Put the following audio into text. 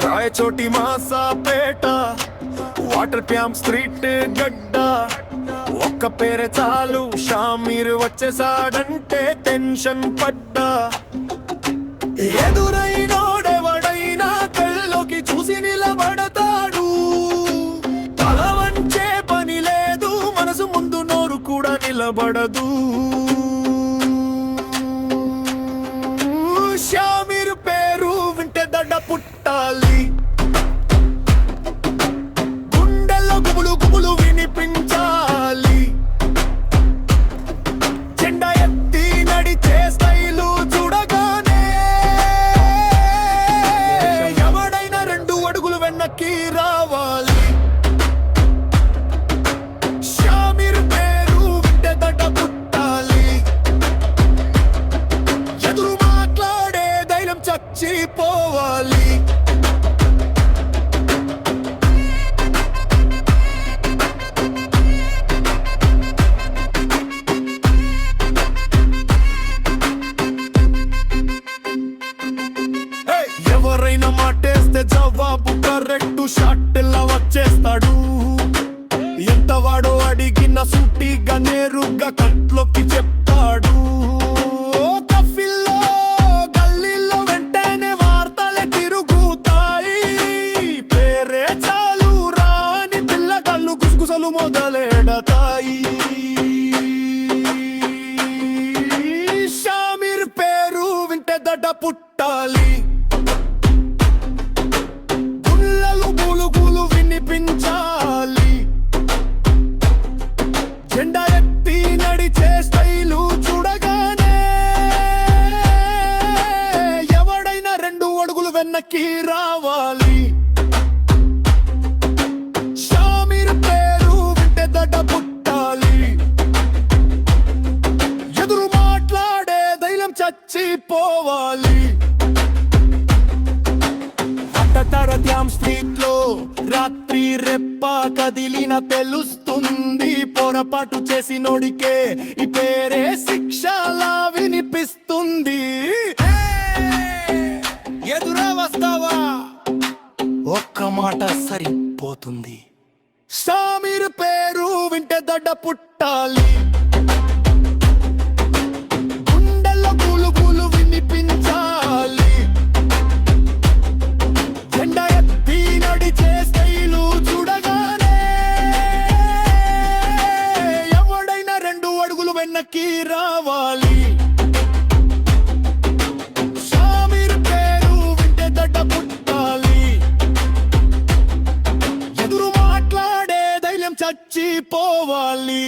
Rayachoti Masapeta water camp street గడ్డ ఒక్క పేరే చాలు షామీర్ వచ్చేసాడంటే టెన్షన్ పడ్డా ఎదురైనోడెవడైనా కళ్ళలోకి చూసి నిలబడతాడు తల వంచే పని లేదు మనసు ముందు నోరు కూడా నిలబడదు షామీర్ పేరు వింటే దడ్డ పుట్టాలి గుండెల్లో గుబులు గుబులు వినిపించాలి జెండా ఎత్తి నడిచే స్టైలు చూడగానే ఎవడైనా 2 అడుగులు వెనక్కి రావాలి షామీర్ పేరు వింటే దడ్డ పుట్టాలి ఎదురు మాట్లాడే ధైర్యం చచ్చిపోవాలి ఎవరైనా మాటేస్తే జవాబు కరెక్ట్ షాట్ లా వచ్చేస్తాడు ఎంత వాడో అడిగిన సూటిగా నేరుగా కట్లోకి చెప్తాడు కఫిల్లో గల్లీలో వెంటనే వార్తలే తిరుగుతాయి పేరే చాలు రాని పిల్లగాళ్ళు గుసగుసలు మొదలెడతాయి షామీర్ పేరు వింటే దడ్డ పుట్టాలి గుళ్ళలు బులుగులు వినిపించాలి జెండా ఎత్తి నడిచే స్టైలు చూడగానే ఎవడైనా 2 అడుగులు వెనక్కి రావాలి షామీర్ పేరు వింటే దడ్డ పుట్టాలి ఎదురు మాట్లాడే ధైర్యం చచ్చిపోవాలి డ్యామ్ స్ట్రీట్ లో రాత్రి రెప్ప కదిలిన తెలుస్తుంది పొరపాటు చేసి నోడికే ఈ పేరే శిక్షలా వినిపిస్తుంది ఎదురా వస్తావా ఒక్క మాట సరిపోతుంది షామీర్ పేరు వింటే దడ్డ పుట్టాలి గుండెల్లో గూలు గూలు వినిపించాలి జెండా ఎత్తి నడిచే స్టైలు చూడగానే ఎవడైనా 2 అడుగులు వెనక్కి రావాలి షామీర్ పేరు వింటే దడ్డ పుట్టాలి ఎదురు మాట్లాడే ధైర్యం చచ్చిపోవాలి